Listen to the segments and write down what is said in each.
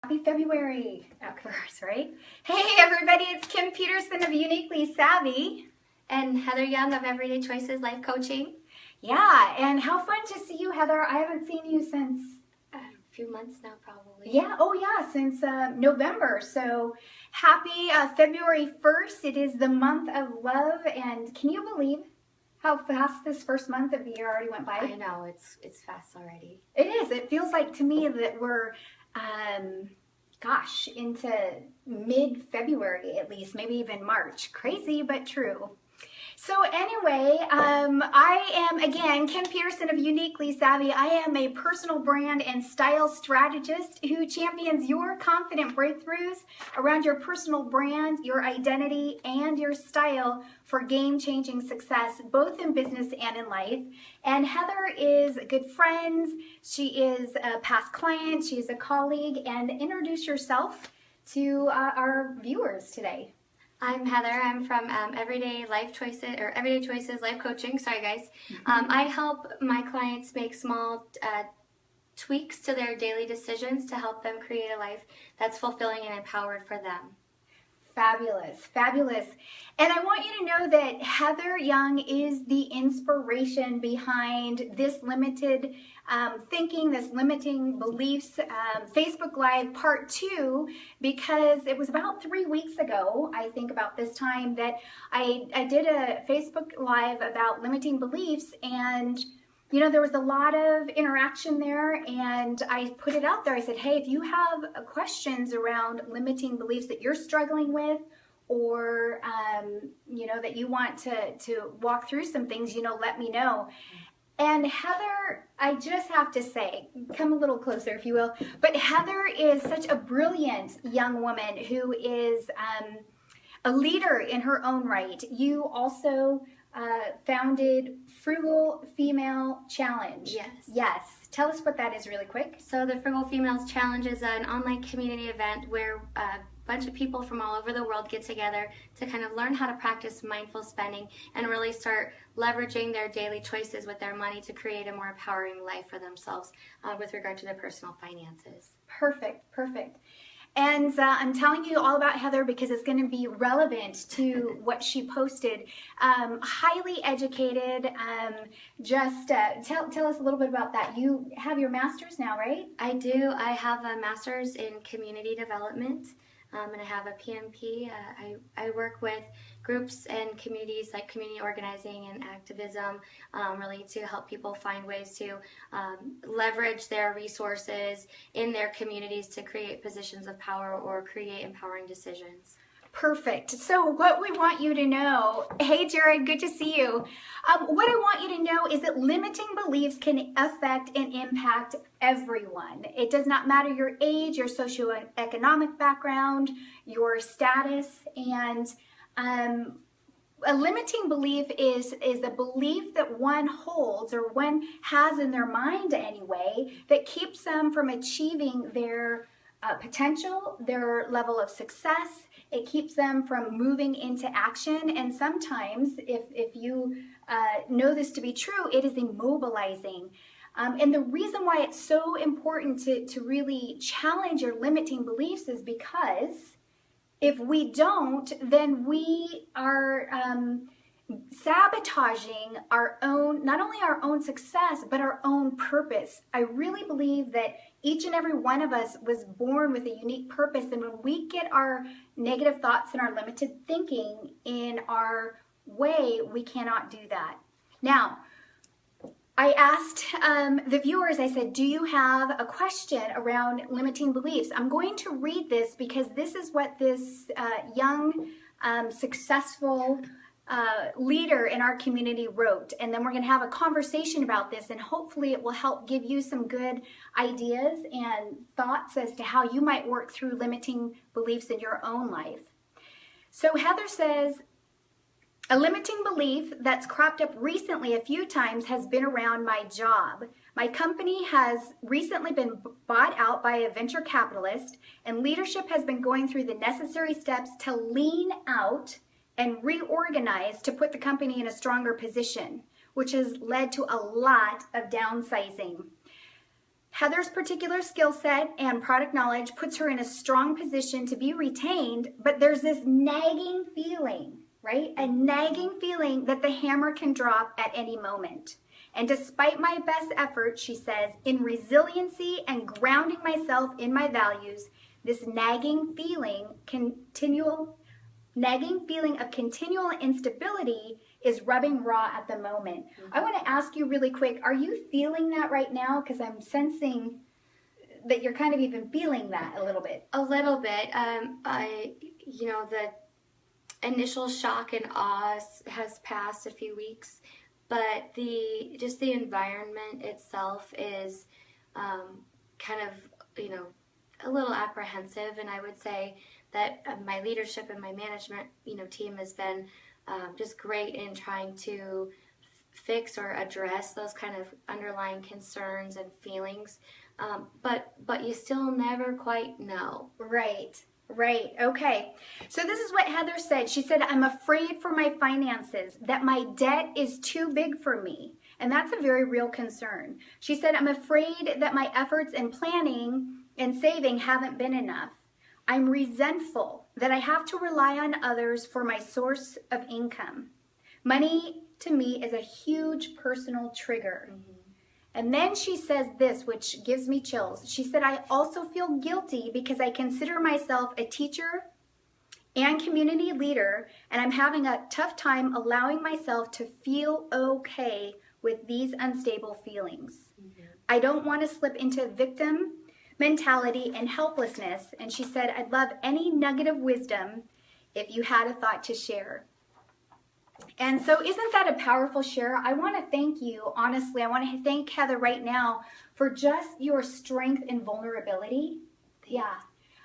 Happy February, of course, right? Hey everybody, it's Kim Peterson of Uniquely Savvy. And Heather Young of Everyday Choices Life Coaching. Yeah, and how fun to see you, Heather. I haven't seen you since... A few months now, probably. Yeah, since November. So happy February 1st. It is the month of love, and can you believe how fast this first month of the year already went by? I know, it's fast already. It is. It feels like to me that we're... into mid-February at least, maybe even March. Crazy, but true. So anyway, I am, again, Kim Peterson of Uniquely Savvy. I am a personal brand and style strategist who champions your confident breakthroughs around your personal brand, your identity, and your style for game-changing success, both in business and in life. And Heather is good friends. She is a past client. She is a colleague. And introduce yourself to our viewers today. I'm Heather. I'm from Everyday Choices Life Coaching. Sorry, guys. I help my clients make small tweaks to their daily decisions to help them create a life that's fulfilling and empowered for them. Fabulous, fabulous. And I want you to know that Heather Young is the inspiration behind this limited thinking, this limiting beliefs Facebook Live Part 2, because it was about 3 weeks ago, I think about this time, that I did a Facebook Live about limiting beliefs, and you know, there was a lot of interaction there, and I put it out there. I said, hey, if you have questions around limiting beliefs that you're struggling with, or, you know, that you want to walk through some things, you know, let me know. And Heather, I just have to say, come a little closer if you will, but Heather is such a brilliant young woman who is a leader in her own right. You also founded Frugal Female Challenge. Yes. Tell us what that is really quick. So the Frugal Females Challenge is an online community event where a bunch of people from all over the world get together to kind of learn how to practice mindful spending and really start leveraging their daily choices with their money to create a more empowering life for themselves with regard to their personal finances. Perfect, perfect. And I'm telling you all about Heather because it's going to be relevant to what she posted. Highly educated. Tell us a little bit about that. You have your master's now, right? I do. I have a master's in community development, and I have a PMP. I work with groups and communities like community organizing and activism, really to help people find ways to leverage their resources in their communities to create positions of power or create empowering decisions. Perfect. So what we want you to know, hey Jared, good to see you. What I want you to know is that limiting beliefs can affect and impact everyone. It does not matter your age, your socioeconomic background, your status, and a limiting belief is a belief that one holds or one has in their mind anyway that keeps them from achieving their potential, their level of success. It keeps them from moving into action, and sometimes, if you know this to be true, it is immobilizing. And the reason why it's so important to really challenge your limiting beliefs is because if we don't, then we are sabotaging our own, not only our own success, but our own purpose. I really believe that each and every one of us was born with a unique purpose, and when we get our negative thoughts and our limited thinking in our way, we cannot do that. Now, I asked the viewers, I said, do you have a question around limiting beliefs? I'm going to read this because this is what this young, successful leader in our community wrote. And then we're going to have a conversation about this, and hopefully it will help give you some good ideas and thoughts as to how you might work through limiting beliefs in your own life. So Heather says, a limiting belief that's cropped up recently a few times has been around my job. My company has recently been bought out by a venture capitalist, and leadership has been going through the necessary steps to lean out and reorganize to put the company in a stronger position, which has led to a lot of downsizing. Heather's particular skill set and product knowledge puts her in a strong position to be retained, but there's this nagging feeling, right? A nagging feeling that the hammer can drop at any moment. And despite my best effort, she says, in resiliency and grounding myself in my values, this nagging feeling of continual instability is rubbing raw at the moment. I want to ask you really quick, are you feeling that right now? Because I'm sensing that you're kind of even feeling that a little bit. A little bit. The initial shock and awe has passed a few weeks, but the environment itself is kind of, a little apprehensive, and I would say that my leadership and my management, team has been just great in trying to fix or address those kind of underlying concerns and feelings, but you still never quite know. Right. Okay. So this is what Heather said. She said, I'm afraid for my finances, that my debt is too big for me. And that's a very real concern. She said, I'm afraid that my efforts in planning and saving haven't been enough. I'm resentful that I have to rely on others for my source of income. Money to me is a huge personal trigger. And then she says this, which gives me chills. She said, I also feel guilty because I consider myself a teacher and community leader, and I'm having a tough time allowing myself to feel okay with these unstable feelings. I don't want to slip into victim mentality and helplessness. And she said, I'd love any nugget of wisdom if you had a thought to share. And so isn't that a powerful share? I want to thank you, honestly. I want to thank Heather right now for just your strength and vulnerability. Yeah.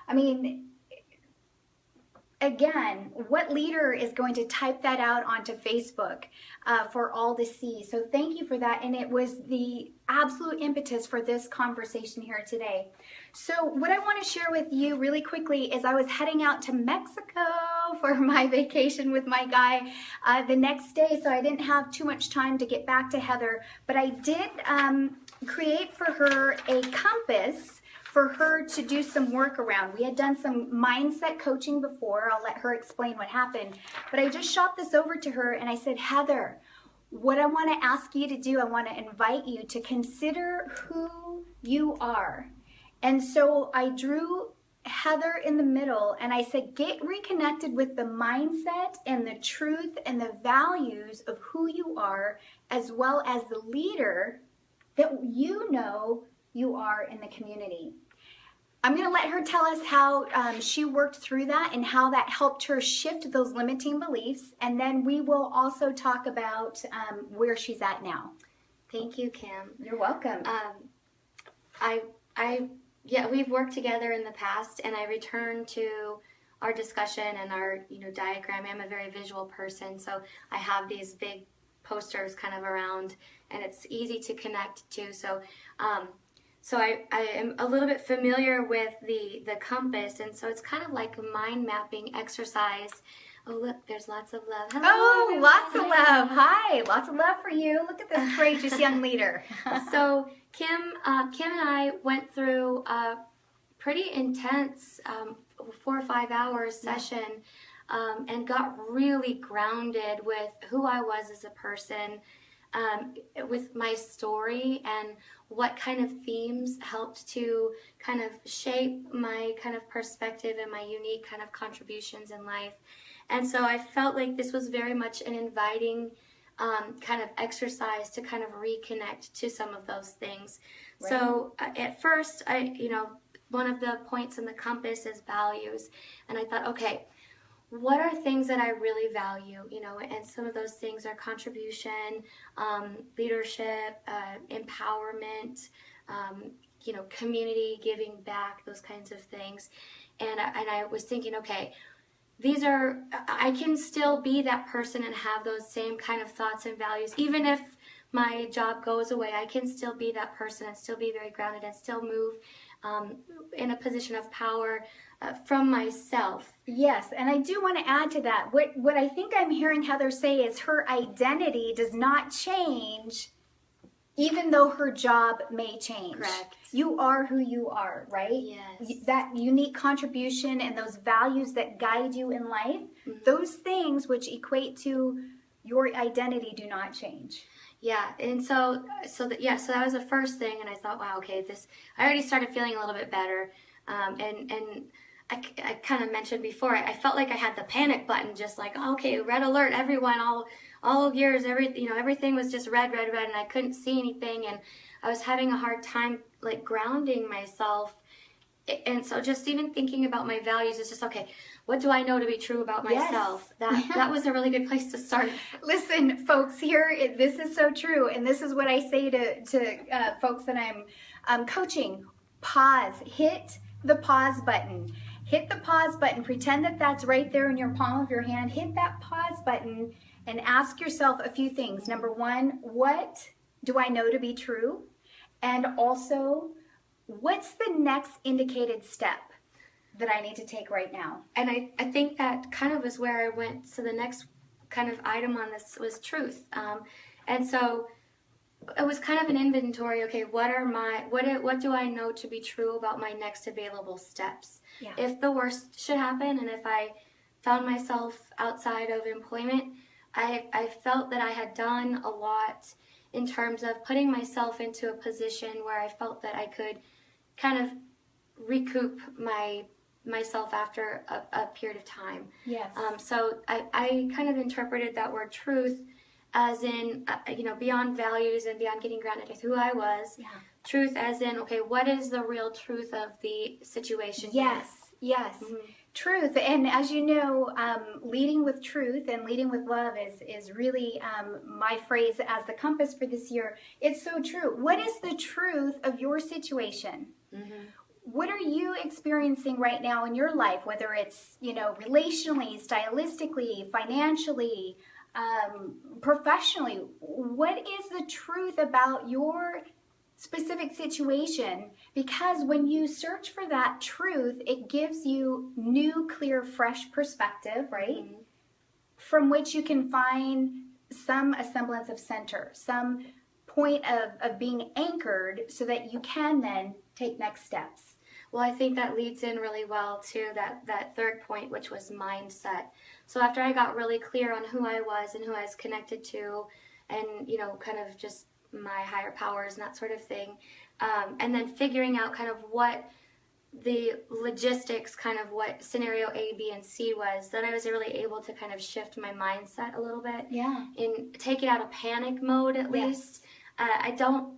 I mean, again, what leader is going to type that out onto Facebook for all to see? So thank you for that. And it was the absolute impetus for this conversation here today. So what I want to share with you really quickly is I was heading out to Mexico for my vacation with my guy the next day. So I didn't have too much time to get back to Heather, but I did create for her a compass for her to do some work around. We had done some mindset coaching before. I'll let her explain what happened. But I just shot this over to her and I said, Heather, what I want to ask you to do, I want to invite you to consider who you are. And so I drew Heather in the middle and I said, get reconnected with the mindset and the truth and the values of who you are, as well as the leader that you know you are in the community. I'm going to let her tell us how she worked through that and how that helped her shift those limiting beliefs. And then we will also talk about where she's at now. Thank you, Kim. You're welcome. We've worked together in the past, and I returned to our discussion and our, diagram. I'm a very visual person, so I have these big posters kind of around, and it's easy to connect to. So I am a little bit familiar with the compass, and so it's kind of like a mind mapping exercise. Oh, look, there's lots of love. Hello, oh, everyone. Lots of love. Hi, lots of love for you. Look at this courageous young leader. So Kim and I went through a pretty intense 4 or 5 hours session and got really grounded with who I was as a person, with my story and what kind of themes helped to kind of shape my kind of perspective and my unique kind of contributions in life. And so I felt like this was very much an inviting kind of exercise to kind of reconnect to some of those things. Right. So at first, one of the points in the compass is values. And I thought, okay, what are things that I really value, and some of those things are contribution, leadership, empowerment, community, giving back, those kinds of things. And I was thinking, okay, I can still be that person and have those same kind of thoughts and values. Even if my job goes away, I can still be that person and still be very grounded and still move in a position of power from myself. Yes, and I do want to add to that. What I think I'm hearing Heather say is her identity does not change even though her job may change. Correct. You are who you are, right? Yes. That unique contribution and those values that guide you in life, those things which equate to your identity do not change. Yeah, and so that was the first thing, and I thought, wow, okay, I already started feeling a little bit better, and I kind of mentioned before, I felt like I had the panic button, just like, oh, okay, red alert, everyone, all gears, everything was just red, red, red, and I couldn't see anything, and I was having a hard time like grounding myself, and so just even thinking about my values, it's just okay. What do I know to be true about myself? Yes. That was a really good place to start. Listen, folks, this is so true, and this is what I say to folks that I'm coaching. Pause. Hit the pause button. Hit the pause button. Pretend that that's right there in your palm of your hand. Hit that pause button and ask yourself a few things. Number one, what do I know to be true? And also, what's the next indicated step that I need to take right now? And I think that kind of is where I went. So the next kind of item on this was truth. And so it was kind of an inventory. Okay, what do I know to be true about my next available steps? Yeah. If the worst should happen, and if I found myself outside of employment, I felt that I had done a lot in terms of putting myself into a position where I felt that I could kind of recoup myself after a period of time. Yes. So I kind of interpreted that word truth as in, beyond values and beyond getting grounded with who I was. Yeah. Truth as in, okay, what is the real truth of the situation? Yes. Yes. Mm-hmm. Truth. And as you know, leading with truth and leading with love is really my phrase as the compass for this year. It's so true. What is the truth of your situation? Mm-hmm. What are you experiencing right now in your life, whether it's, relationally, stylistically, financially, professionally? What is the truth about your specific situation? Because when you search for that truth, it gives you new, clear, fresh perspective, right? Mm-hmm. From which you can find a semblance of center, some point of being anchored so that you can then take next steps. Well, I think that leads in really well to that third point, which was mindset. So after I got really clear on who I was and who I was connected to, and, kind of just my higher powers and that sort of thing, and then figuring out kind of what the logistics, kind of what scenario A, B, and C was, then I was really able to kind of shift my mindset a little bit. Yeah. And take it out of panic mode at least. I don't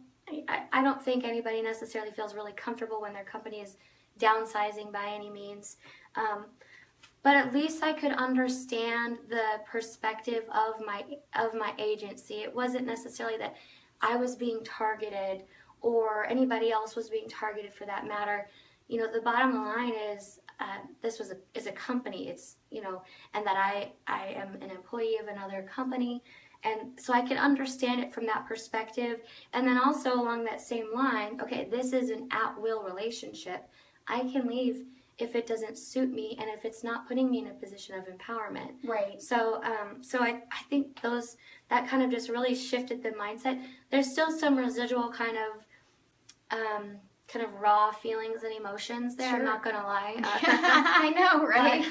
think anybody necessarily feels really comfortable when their company is downsizing by any means. But at least I could understand the perspective of my agency. It wasn't necessarily that I was being targeted or anybody else was being targeted for that matter. The bottom line is this is a company. It's, and that I am an employee of another company. And so I can understand it from that perspective. And then also along that same line, okay, this is an at-will relationship. I can leave if it doesn't suit me and if it's not putting me in a position of empowerment. Right. So I think that kind of just really shifted the mindset. There's still some residual kind of raw feelings and emotions there. Sure. I'm not going to lie. I know, right?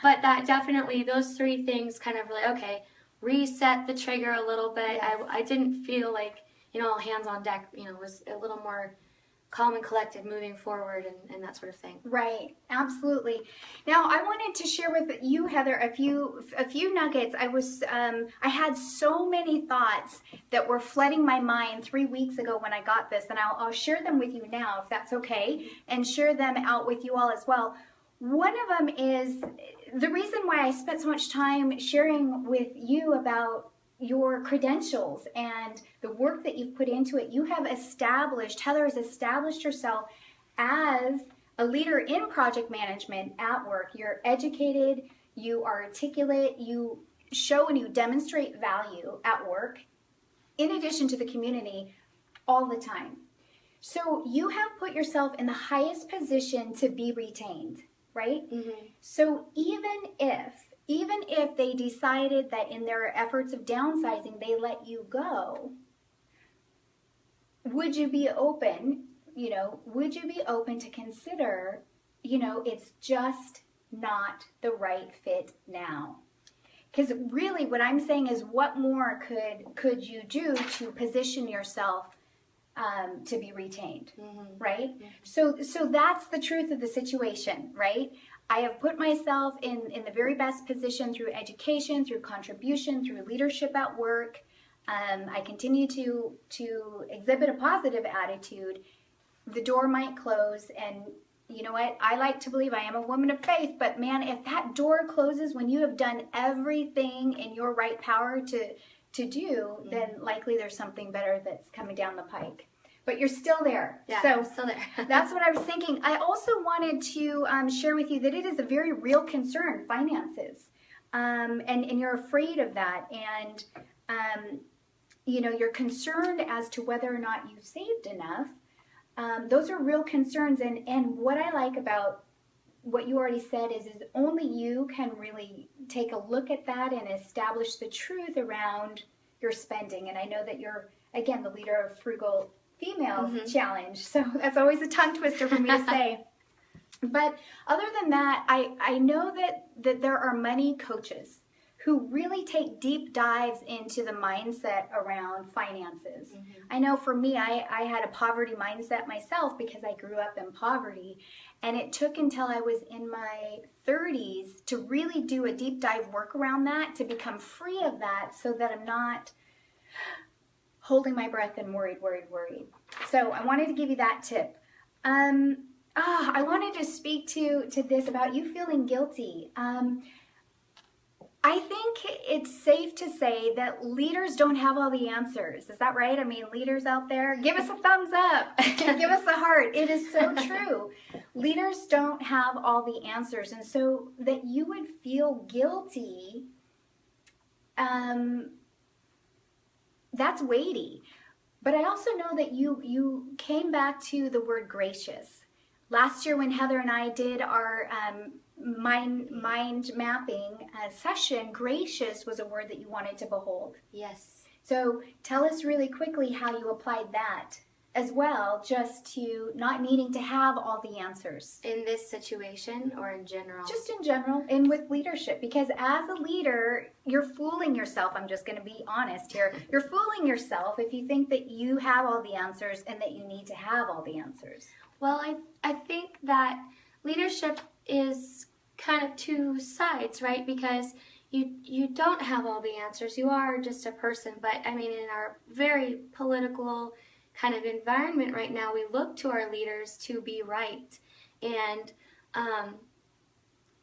But that definitely, those three things kind of really, okay, reset the trigger a little bit. Yes. I didn't feel like, all hands on deck, was a little more calm and collected moving forward and that sort of thing. Right. Absolutely. Now, I wanted to share with you, Heather, a few nuggets. I had so many thoughts that were flooding my mind 3 weeks ago when I got this, and I'll share them with you now, if that's okay, and share them out with you all as well. One of them is the reason why I spent so much time sharing with you about your credentials and the work that you've put into it. Heather has established herself as a leader in project management at work. You're educated, you are articulate, you show and you demonstrate value at work, in addition to the community, all the time. So you have put yourself in the highest position to be retained. Right? Mm-hmm. So even if they decided that in their efforts of downsizing, they let you go, would you be open, would you be open to consider, it's just not the right fit now? Because really what I'm saying is, what more could you do to position yourself to be retained, right? So that's the truth of the situation, right? I have put myself in the very best position through education, through contribution, through leadership at work. I continue to exhibit a positive attitude. The door might close, and you know what? I like to believe, I am a woman of faith, but man, if that door closes when you have done everything in your right power to do, then likely there's something better that's coming down the pike. But you're still there. Yeah, so I'm still there. That's what I was thinking. I also wanted to share with you that it is a very real concern, finances. And you're afraid of that. And, you're concerned as to whether or not you've saved enough. Those are real concerns. And what I like about what you already said is only you can really take a look at that and establish the truth around your spending. And I know that you're, again, the leader of Frugal Females Challenge. So that's always a tongue twister for me to say. But other than that, I know that there are money coaches who really take deep dives into the mindset around finances. I know for me, I had a poverty mindset myself because I grew up in poverty. And it took until I was in my 30s to really do a deep dive work around that, to become free of that, so that I'm not holding my breath and worried. So I wanted to give you that tip. I wanted to speak to this about you feeling guilty. I think it's safe to say that leaders don't have all the answers. Is that right? I mean, leaders out there, give us a thumbs up. Give us a heart. It is so true. Leaders don't have all the answers. And so that you would feel guilty, that's weighty. But I also know that you came back to the word gracious. Last year when Heather and I did our mind mapping session, gracious was a word that you wanted to behold. Yes. So tell us really quickly how you applied that as well, just to not needing to have all the answers. In this situation or in general? Just in general, and with leadership. Because as a leader, you're fooling yourself. I'm just going to be honest here. You're fooling yourself if you think that you have all the answers and that you need to have all the answers. Well, I think that leadership is kind of two sides, right? Because you don't have all the answers. You are just a person. But I mean, in our very political kind of environment right now, we look to our leaders to be right. And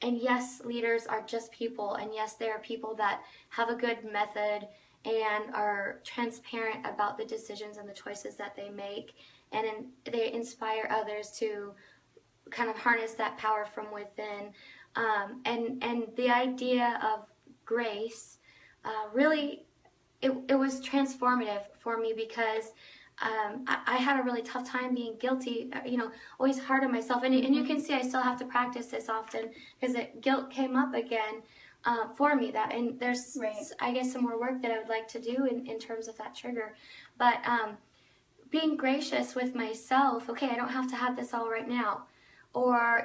yes, leaders are just people. And yes, they are people that have a good method and are transparent about the decisions and the choices that they make. And they inspire others to kind of harness that power from within. And the idea of grace, really, it was transformative for me, because I had a really tough time being guilty, always hard on myself. And you can see I still have to practice this often, because guilt came up again for me. And there's, I guess, some more work that I would like to do in terms of that trigger. But being gracious with myself, okay, I don't have to have this all right now. Or,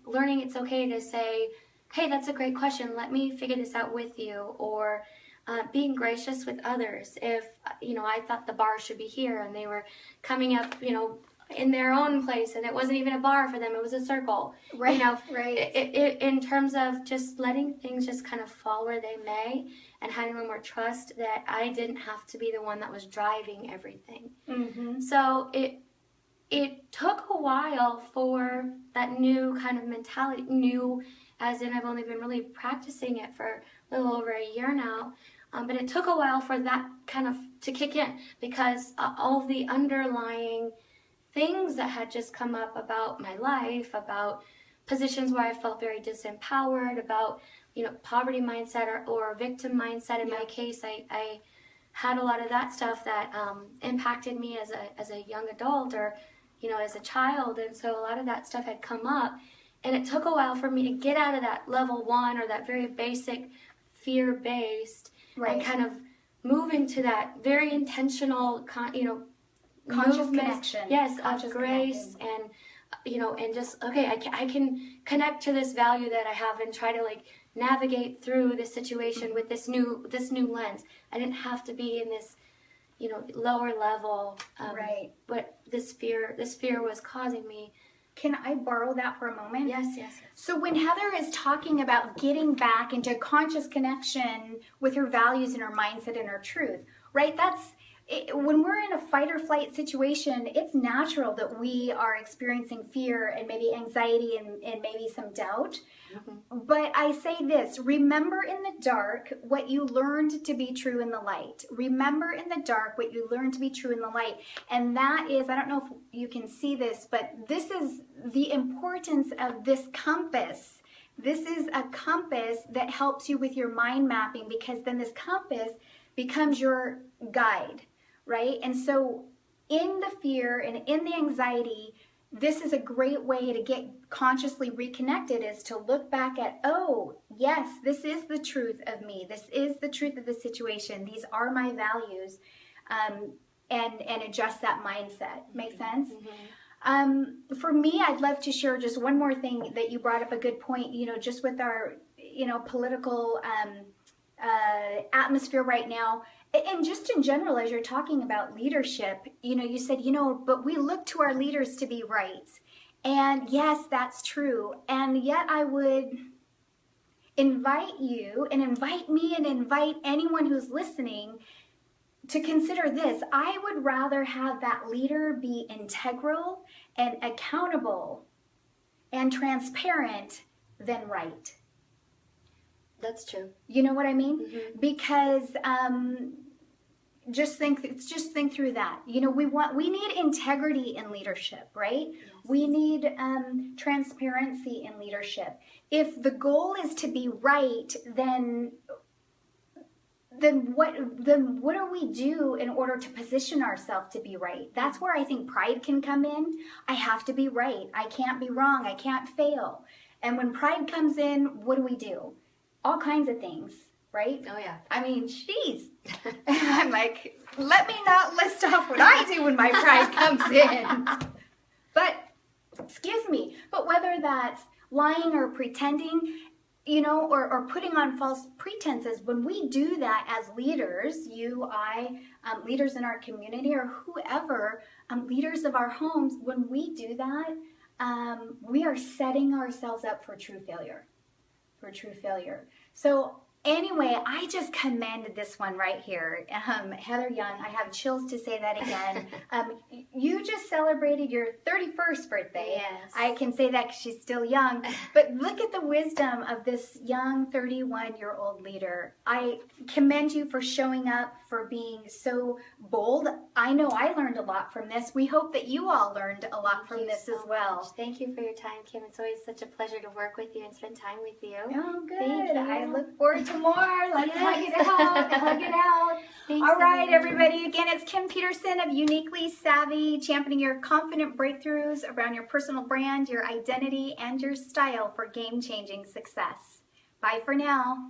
learning it's okay to say, hey, that's a great question, let me figure this out with you. Or being gracious with others. If, I thought the bar should be here and they were coming up, in their own place, and it wasn't even a bar for them, it was a circle. Right, in terms of just letting things just kind of fall where they may, and having a little more trust that I didn't have to be the one that was driving everything. So it took a while for that new kind of mentality, new as in I've only been really practicing it for a little over a year now, but it took a while for that kind of to kick in, because all of the underlying things that had just come up about my life, about positions where I felt very disempowered, about poverty mindset or victim mindset. In my case, I had a lot of that stuff that impacted me as a young adult, or as a child, and so a lot of that stuff had come up, and it took a while for me to get out of that level one, or that very basic fear-based, and kind of move into that very intentional, Conscious movement, connection. yes, Conscious of grace and and just okay, I can connect to this value that I have and try to like navigate through this situation with this new lens. I didn't have to be in this lower level, Right. but this fear was causing me. Can I borrow that for a moment? Yes, yes, yes. So when Heather is talking about getting back into conscious connection with her values and her mindset and her truth, right? When we're in a fight or flight situation, it's natural that we are experiencing fear and maybe anxiety and maybe some doubt. Mm-hmm. But I say this, remember in the dark what you learned to be true in the light. Remember in the dark what you learned to be true in the light. And that is, I don't know if you can see this, but this is the importance of this compass. This is a compass that helps you with your mind mapping, because then this compass becomes your guide, right? And so in the fear and in the anxiety, this is a great way to get consciously reconnected, is to look back at, oh, yes, this is the truth of me. This is the truth of the situation. These are my values, and adjust that mindset. Make sense? Mm-hmm. For me, I'd love to share just one more thing that you brought up, a good point, just with our, political atmosphere right now. And just in general, as you're talking about leadership, you said, but we look to our leaders to be right. And yes, that's true. And yet I would invite you and invite me and invite anyone who's listening to consider this. I would rather have that leader be integral and accountable and transparent than right. That's true. You know what I mean? Mm-hmm. Because just think through that. We need integrity in leadership, right? Yes. We need transparency in leadership. If the goal is to be right, then what do we do in order to position ourselves to be right? That's where I think pride can come in. I have to be right. I can't be wrong. I can't fail. And when pride comes in, what do? All kinds of things, right? Oh, yeah. I mean, geez. I'm like, let me not list off what I do when my pride comes in. But, excuse me, but whether that's lying or pretending, or putting on false pretenses, when we do that as leaders, you, I, leaders in our community, or whoever, leaders of our homes, when we do that, we are setting ourselves up for true failure. So anyway, I just commend this one right here. Heather Young, I have chills to say that again. You just celebrated your 31st birthday. Yes. I can say that because she's still young. But look at the wisdom of this young 31-year-old leader. I commend you for showing up, for being so bold. I know I learned a lot from this. We hope that you all learned a lot from this as well. Much. Thank you for your time, Kim. It's always such a pleasure to work with you and spend time with you. Oh, good. Thank you. I look forward to more. Let's hug it out. Thanks, all right, everybody. Again, it's Kim Peterson of Uniquely Savvy, championing your confident breakthroughs around your personal brand, your identity, and your style for game-changing success. Bye for now.